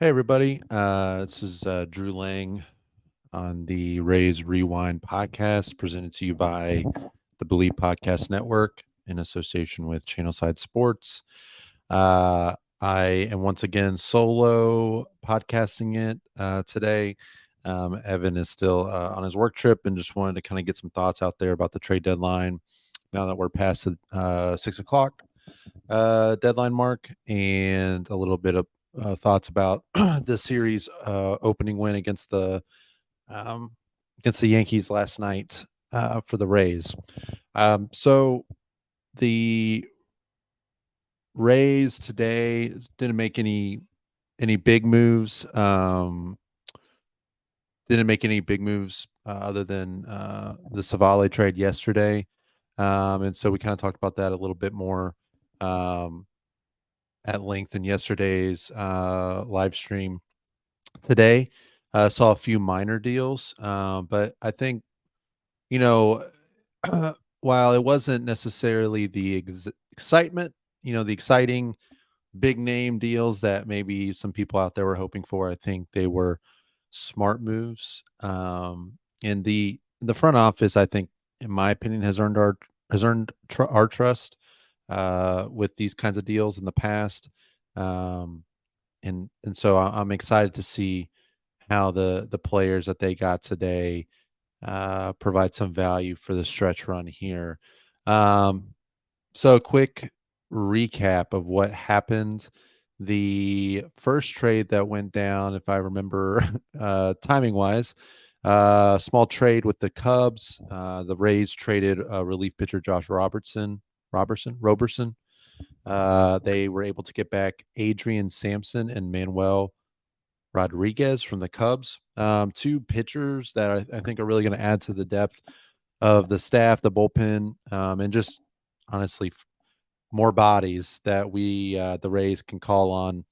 Hey everybody, this is Drew Lang on the Rays Rewind podcast, presented to you by the Believe Podcast Network in association with Channelside Sports. I am once again solo podcasting it today. Evan is still on his work trip, and just wanted to kind of get some thoughts out there about the trade deadline now that we're past the 6 o'clock deadline mark, and a little bit of thoughts about the series opening win um, against the Yankees last night for the Rays. So the Rays today didn't make any big moves. Didn't make any big moves other than the Savale trade yesterday, and so we kind of talked about that a little bit more. Um, at length in yesterday's live stream. Today, saw a few minor deals, but I think, you know, while it wasn't necessarily the excitement, the exciting big name deals that maybe some people out there were hoping for, I think they were smart moves. And the front office, I think, in my opinion, has earned our trust with these kinds of deals in the past. Um, and so I'm excited to see how the players that they got today provide some value for the stretch run here. Um, so a quick recap of what happened. The first trade that went down, if I remember timing wise, small trade with the Cubs. The Rays traded relief pitcher Josh Roberson. They were able to get back Adrian Sampson and Manuel Rodriguez from the Cubs. Two pitchers that I think are really going to add to the depth of the staff, the bullpen, and just honestly more bodies that the Rays can call on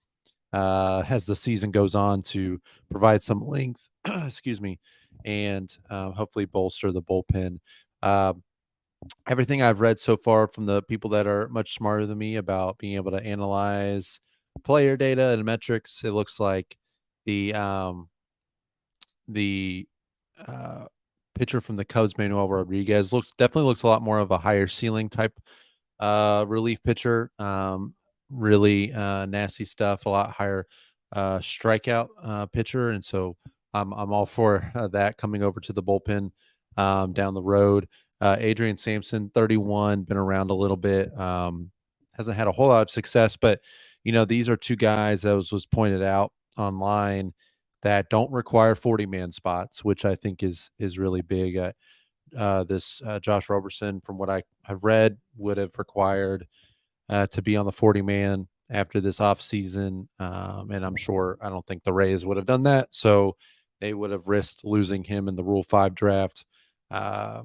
as the season goes on to provide some length. Excuse me, and hopefully bolster the bullpen. Uh, Everything I've read so far from the people that are much smarter than me about being able to analyze player data and metrics, it looks like the um, the uh, pitcher from the Cubs, Manuel Rodriguez, looks a lot more of a higher ceiling type relief pitcher. Really nasty stuff, a lot higher strikeout pitcher, and so I'm all for that coming over to the bullpen down the road. Adrian Sampson, 31, been around a little bit, hasn't had a whole lot of success, but these are two guys, as was pointed out online, that don't require 40-man spots, which I think is really big. This Josh Roberson, from what I have read, would have required to be on the 40-man after this offseason. And I don't think the Rays would have done that. So they would have risked losing him in the Rule 5 draft uh,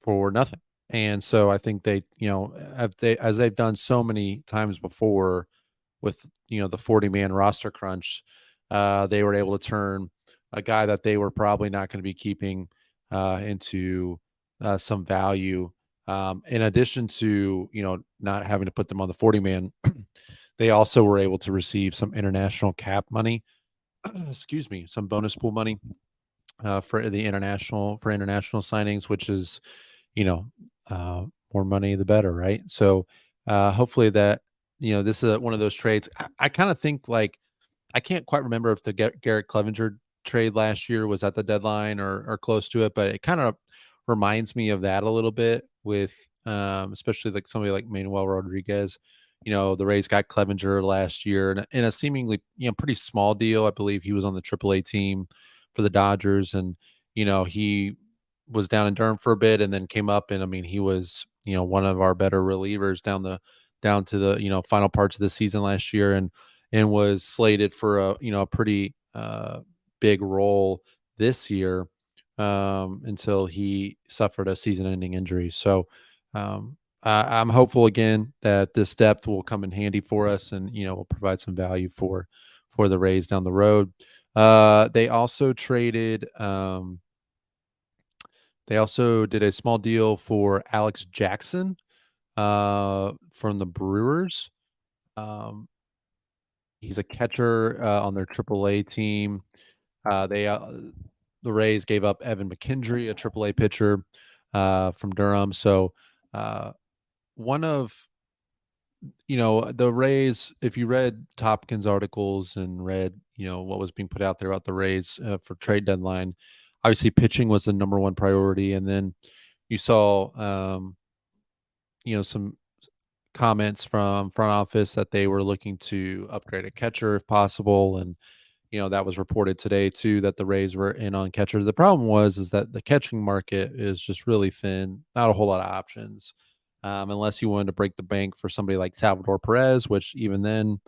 for nothing. And so I think as they've done so many times before with, the 40-man roster crunch, they were able to turn a guy that they were probably not going to be keeping into some value. In addition to, not having to put them on the 40-man, they also were able to receive some international cap money, excuse me, some bonus pool money for international signings, which is, you know, more money the better, right? So hopefully that, this is one of those trades. I kind of think, like, I can't quite remember if the Garrett Clevenger trade last year was at the deadline or close to it, but it kind of reminds me of that a little bit with especially like somebody like Manuel Rodriguez. The Rays got Clevenger last year in a seemingly, pretty small deal. I believe he was on the AAA team for the Dodgers, and he was down in Durham for a bit and then came up, and I mean, he was, one of our better relievers down to the, final parts of the season last year, and was slated for a pretty big role this year until he suffered a season-ending injury. So I'm hopeful again that this depth will come in handy for us, and will provide some value for the Rays down the road. They also traded. They also did a small deal for Alex Jackson from the Brewers. Um, He's a catcher on their AAA team. They the Rays gave up Evan McKendry, a AAA pitcher from Durham. So uh, one of the Rays. If you read Topkins articles and read what was being put out there about the Rays for trade deadline, obviously pitching was the number one priority, and then you saw some comments from front office that they were looking to upgrade a catcher if possible, and that was reported today too that the Rays were in on catchers. The problem is that the catching market is just really thin, not a whole lot of options, unless you wanted to break the bank for somebody like Salvador Perez, which even then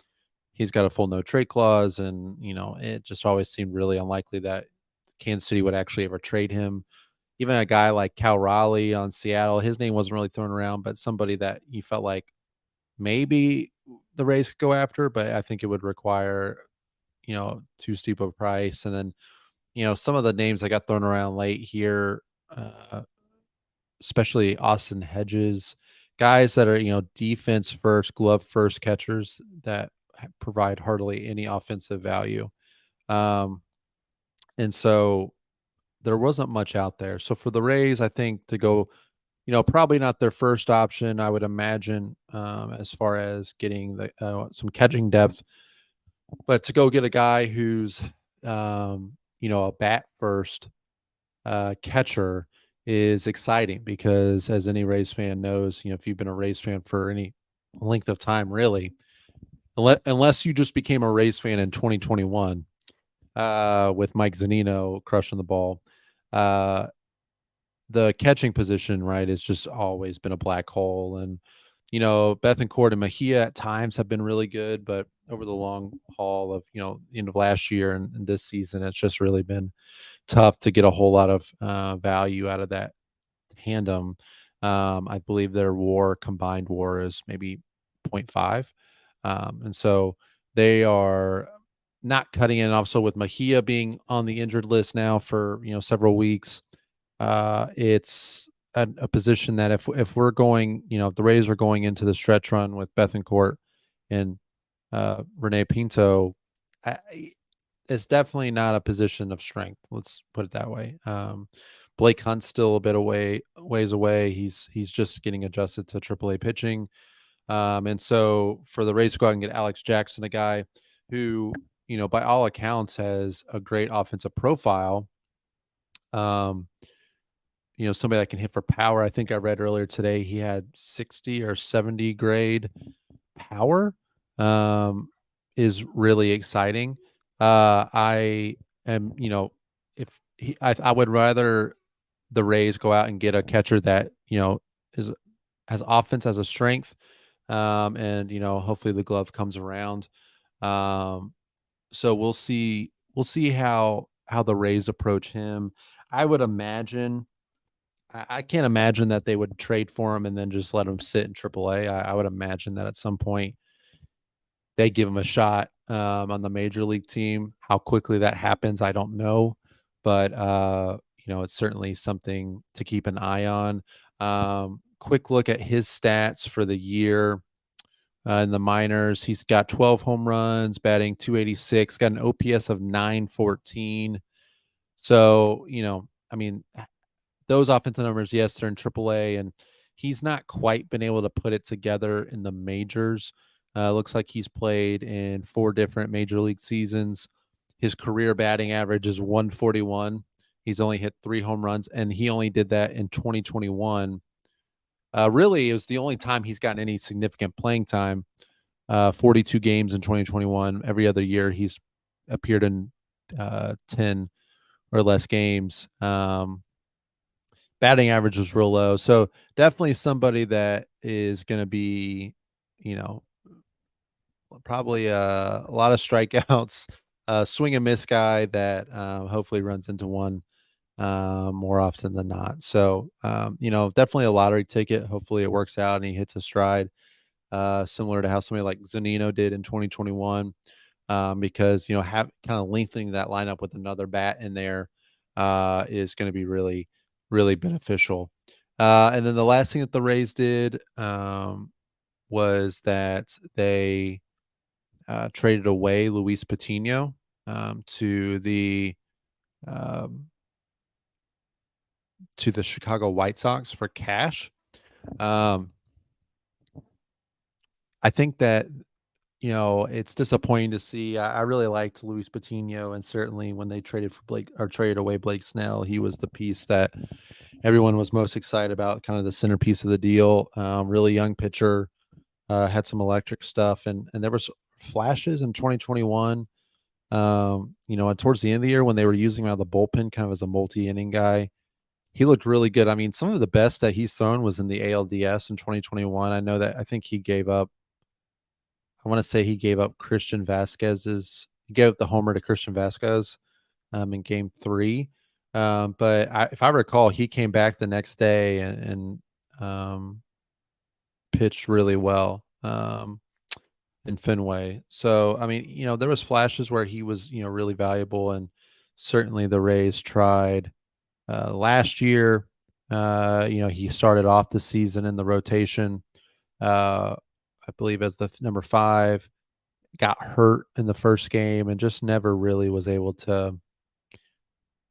he's got a full no trade clause, and it just always seemed really unlikely that Kansas City would actually ever trade him. Even a guy like Cal Raleigh on Seattle, his name wasn't really thrown around, but somebody that you felt like maybe the Rays could go after, but I think it would require too steep of a price. And then, some of the names that got thrown around late here, uh, especially Austin Hedges, guys that are, defense first, glove first catchers that provide hardly any offensive value. Um, and so there wasn't much out there. So for the Rays, I think to go, probably not their first option, I would imagine, as far as getting some catching depth. But to go get a guy who's, a bat first catcher is exciting because, as any Rays fan knows, if you've been a Rays fan for any length of time, really, unless you just became a Rays fan in 2021 with Mike Zunino crushing the ball, uh, the catching position, right, has just always been a black hole. And Bethancourt and Mejia at times have been really good, but over the long haul of the end of last year and this season, it's just really been tough to get a whole lot of value out of that tandem. I believe their combined WAR is maybe zero point 0.5, and so they are not cutting it. Also, with Mejia being on the injured list now for several weeks, it's a position that if we're going, if the Rays are going into the stretch run with Bethancourt and Rene Pinto, it's definitely not a position of strength. Let's put it that way. Blake Hunt's still a bit ways away. He's just getting adjusted to AAA pitching, and so for the Rays to go out and get Alex Jackson, a guy who by all accounts has a great offensive profile. Um, somebody that can hit for power. I think I read earlier today he had 60 or 70 grade power, is really exciting. I am, if I would rather the Rays go out and get a catcher that, is has offense as a strength. And, hopefully the glove comes around. Um, so we'll see how the Rays approach him. I would imagine I can't imagine that they would trade for him and then just let him sit in AAA. I would imagine that at some point they give him a shot on the major league team. How quickly that happens, I don't know, but it's certainly something to keep an eye on. Quick look at his stats for the year in the minors. He's got 12 home runs, batting 286, got an OPS of 914. So I mean, those offensive numbers, yes, they're in AAA, and he's not quite been able to put it together in the majors. Looks like he's played in 4 different major league seasons. His career batting average is 141. He's only hit 3 home runs, and he only did that in 2021. Really, it was the only time he's gotten any significant playing time. 42 games in 2021. Every other year, he's appeared in 10 or less games. Batting average was real low. So definitely somebody that is going to be, you know, probably a lot of strikeouts, swing and miss guy that hopefully runs into one more often than not. So, definitely a lottery ticket. Hopefully it works out and he hits a stride, similar to how somebody like Zanino did in 2021. Because, have kind of lengthening that lineup with another bat in there is going to be really, really beneficial. And then the last thing that the Rays did was that they traded away Luis Patino to um, the Chicago White Sox for cash. Um, I think that it's disappointing to see. I really liked Luis Patino, and certainly when they traded for Blake or traded away Blake Snell, he was the piece that everyone was most excited about, kind of the centerpiece of the deal. Really young pitcher, had some electric stuff, and there was flashes in 2021. And towards the end of the year when they were using him out of the bullpen, kind of as a multi-inning guy, he looked really good. I mean, some of the best that he's thrown was in the ALDS in 2021. I think he gave up. I want to say he gave up He gave up the homer to Christian Vasquez in Game 3. But if I recall, he came back the next day and pitched really well in Fenway. So I mean, there was flashes where he was really valuable, and certainly the Rays tried last year. He started off the season in the rotation. I believe as the number 5, got hurt in the first game and just never really was able to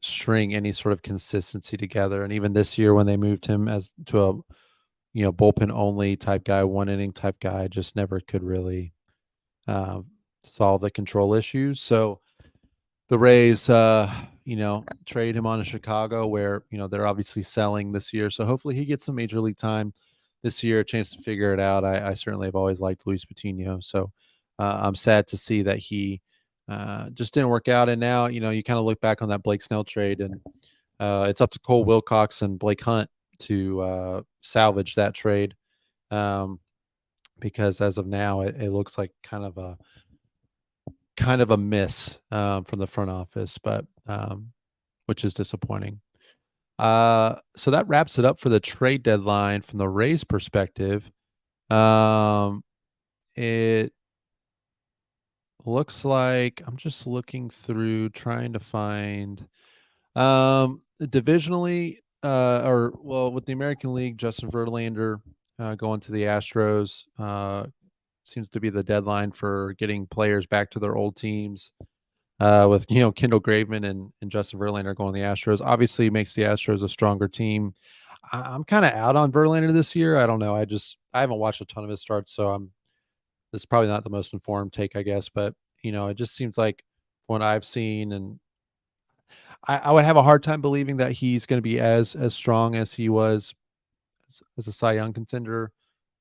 string any sort of consistency together. And even this year when they moved him as to a bullpen only type guy, one inning type guy, just never could really solve the control issues. So the Rays, trade him on to Chicago, where they're obviously selling this year. So hopefully he gets some major league time this year, a chance to figure it out. I certainly have always liked Luis Patino, so I'm sad to see that he just didn't work out. And now you kind of look back on that Blake Snell trade, and it's up to Cole Wilcox and Blake Hunt to salvage that trade, because as of now it looks like kind of a miss from the front office, but which is disappointing. So that wraps it up for the trade deadline from the Rays perspective. It looks like I'm just looking through trying to find divisionally with the American League, Justin Verlander going to the Astros seems to be the deadline for getting players back to their old teams. With Kendall Graveman and Justin Verlander going to the Astros, obviously makes the Astros a stronger team. I'm kind of out on Verlander this year. I don't know. I haven't watched a ton of his starts, so this is probably not the most informed take, I guess. But it just seems like what I've seen, and I would have a hard time believing that he's going to be as strong as he was as a Cy Young contender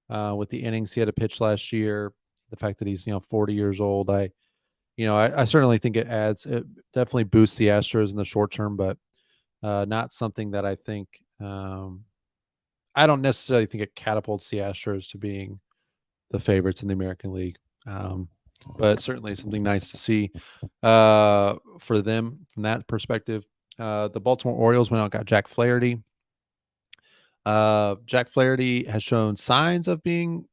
with the innings he had to pitch last year. The fact that he's 40 years old, I certainly think it definitely boosts the Astros in the short term, but not something that I think. I don't necessarily think it catapults the Astros to being the favorites in the American League, but certainly something nice to see for them from that perspective. The Baltimore Orioles went out and got Jack Flaherty. Jack Flaherty has shown signs of being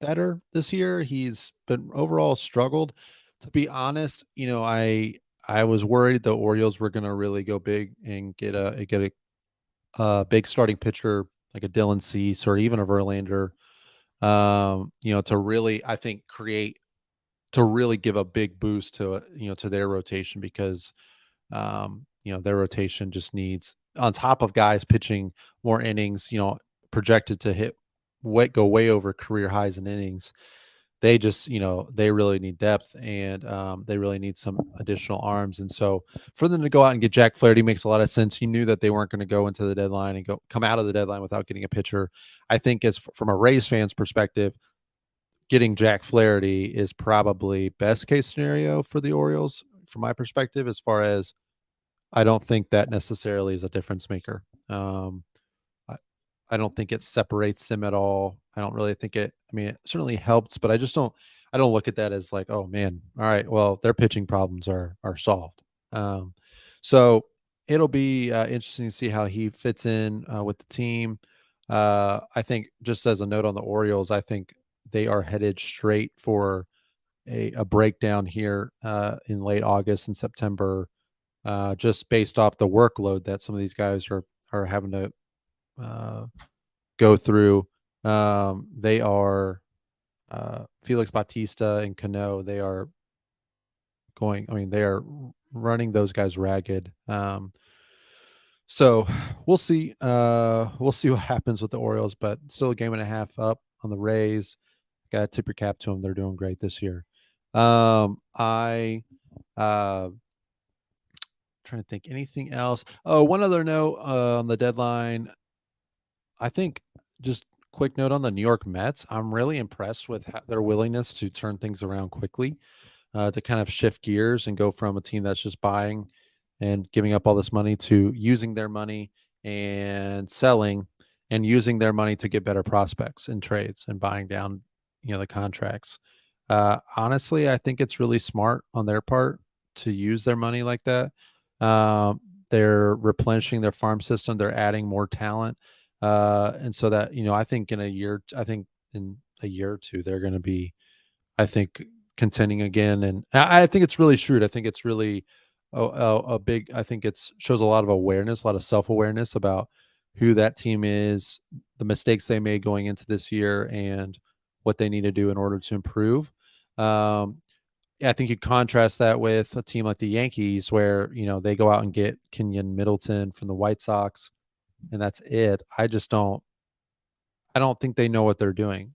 better this year. He's been overall struggled. To be honest, I was worried the Orioles were going to really go big and get a big starting pitcher like a Dylan Cease or even a Verlander, to really, I think, to really give a big boost to to their rotation, because their rotation just needs, on top of guys pitching more innings, projected to go way over career highs in innings. They just, they really need depth, and they really need some additional arms. And so for them to go out and get Jack Flaherty makes a lot of sense. You knew that they weren't going to go into the deadline and come out of the deadline without getting a pitcher. I think from a Rays fan's perspective, getting Jack Flaherty is probably best case scenario for the Orioles, from my perspective, as far as I don't think that necessarily is a difference maker. I, I don't think it separates them at all. I don't really think it. I mean, it certainly helps, but I just don't. I don't look at that as like, oh man, all right, well, their pitching problems are solved. Um, so it'll be interesting to see how he fits in with the team. I think, just as a note on the Orioles, I think they are headed straight for a breakdown here in late August and September, just based off the workload that some of these guys are having to go through. They are Felix Bautista and Cano, they are they are running those guys ragged. So we'll see. We'll see what happens with the Orioles, but still a game and a half up on the Rays. Got to tip your cap to them. They're doing great this year. I trying to think anything else. Oh, one other note on the deadline. I think just quick note on the New York Mets. I'm really impressed with their willingness to turn things around quickly, to kind of shift gears and go from a team that's just buying and giving up all this money to using their money and selling and using their money to get better prospects in trades and buying down, the contracts. Honestly, I think it's really smart on their part to use their money like that. They're replenishing their farm system. They're adding more talent. And so that, I think in a year or two, they're going to be, I think, contending again. And I think it's really shrewd. I think it's really a big, I think it's shows a lot of awareness, a lot of self-awareness about who that team is, the mistakes they made going into this year, and what they need to do in order to improve. I think you contrast that with a team like the Yankees, where, they go out and get Kenyon Middleton from the White Sox, and that's it. I don't think they know what they're doing.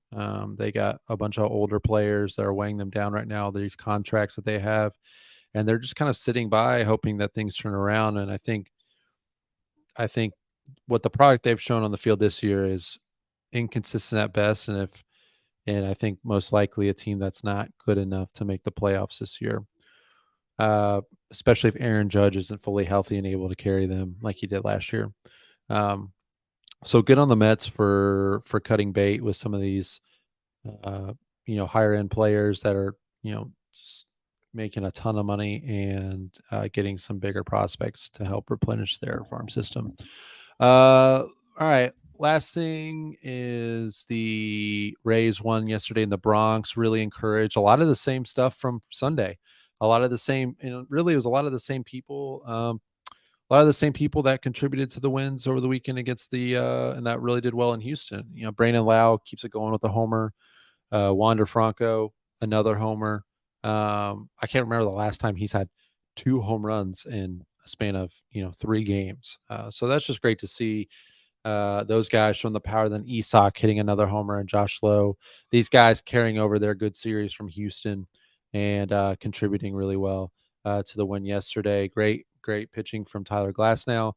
They got a bunch of older players that are weighing them down right now. These contracts that they have, and they're just kind of sitting by, hoping that things turn around. And I think what the product they've shown on the field this year is inconsistent at best, and I think most likely a team that's not good enough to make the playoffs this year. Uh, Especially if Aaron Judge isn't fully healthy and able to carry them like he did last year. Um, so good on the Mets for cutting bait with some of these uh, higher end players that are, making a ton of money, and getting some bigger prospects to help replenish their farm system. All right. Last thing is the Rays won yesterday in the Bronx. Really encouraged. A lot of the same stuff from Sunday. A lot of the same, really, it was a lot of the same people. A lot of the same people that contributed to the wins over the weekend against and that really did well in Houston. Brandon Lau keeps it going with a homer. Wander Franco, another homer. I can't remember the last time he's had 2 home runs in a span of 3 games. So that's just great to see. Those guys showing the power. Then Isak hitting another homer, and Josh Lowe. These guys carrying over their good series from Houston, and contributing really well to the win yesterday. Great pitching from Tyler Glasnow.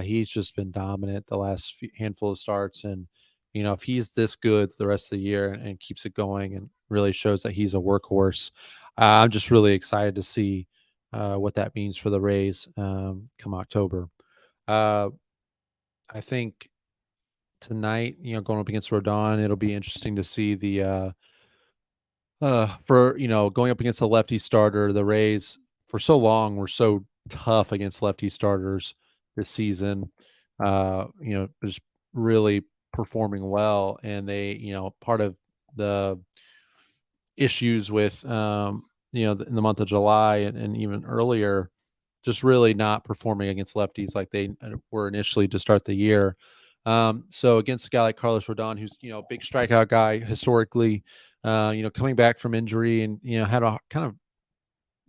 He's just been dominant the last handful of starts, and if he's this good the rest of the year, and keeps it going, and really shows that he's a workhorse, I'm just really excited to see what that means for the Rays come October. Uh, I think tonight, going up against Rodon, it'll be interesting to see for going up against a lefty starter. The Rays for so long were so tough against lefty starters this season. Just really performing well, and they, part of the issues with in the month of July, and even earlier, just really not performing against lefties like they were initially to start the year. So against a guy like Carlos Rodon, who's a big strikeout guy historically, coming back from injury, and had a kind of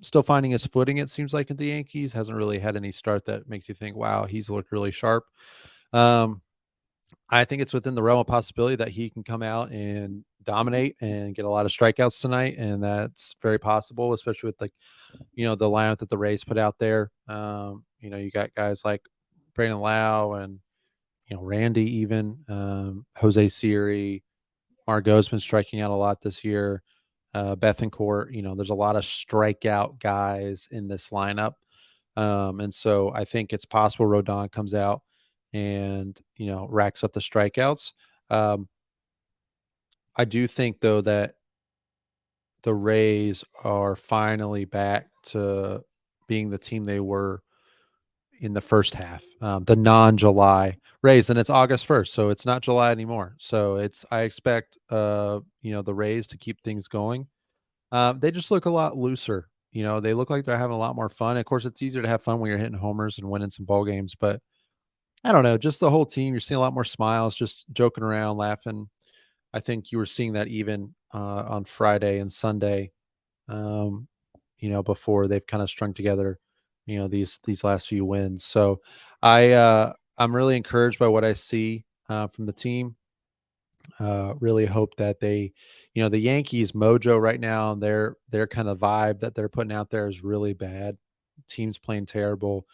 still finding his footing. It seems like at the Yankees, hasn't really had any start that makes you think, wow, he's looked really sharp. I think it's within the realm of possibility that he can come out and dominate and get a lot of strikeouts tonight, and that's very possible, especially with the lineup that the Rays put out there. You got guys like Brandon Lau, and Randy, even Jose Siri. Margot's been striking out a lot this year. Bethancourt, there's a lot of strikeout guys in this lineup. And so I think it's possible Rodon comes out and, racks up the strikeouts. Um, I do think, though, that the Rays are finally back to being the team they were in the first half, the non-July Rays, and it's August 1st, so it's not July anymore. So I expect, the Rays to keep things going. They just look a lot looser. They look like they're having a lot more fun. Of course, it's easier to have fun when you're hitting homers and winning some ball games, but I don't know, just the whole team, you're seeing a lot more smiles, just joking around, laughing. I think you were seeing that even on Friday and Sunday. Um, before they've kind of strung together, these last few wins. So I'm really encouraged by what I see from the team. Really hope that the Yankees mojo right now, their kind of vibe that they're putting out there is really bad. Team's playing terrible.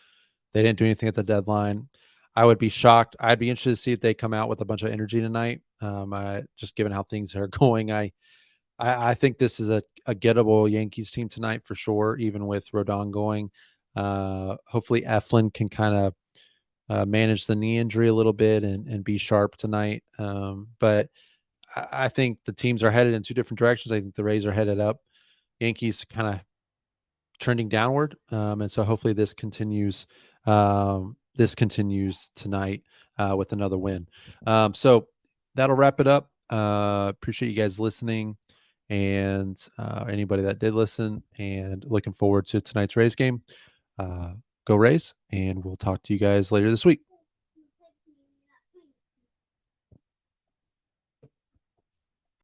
They didn't do anything at the deadline. I would be shocked. I'd be interested to see if they come out with a bunch of energy tonight. Just given how things are going, I think this is a gettable Yankees team tonight for sure, even with Rodon going. Hopefully Eflin can kind of manage the knee injury a little bit and be sharp tonight. But I think the teams are headed in two different directions. I think the Rays are headed up. Yankees kind of trending downward. And so hopefully this continues. This continues tonight with another win. So that'll wrap it up. Appreciate you guys listening and anybody that did listen, and looking forward to tonight's Rays game. Go Rays, and we'll talk to you guys later this week.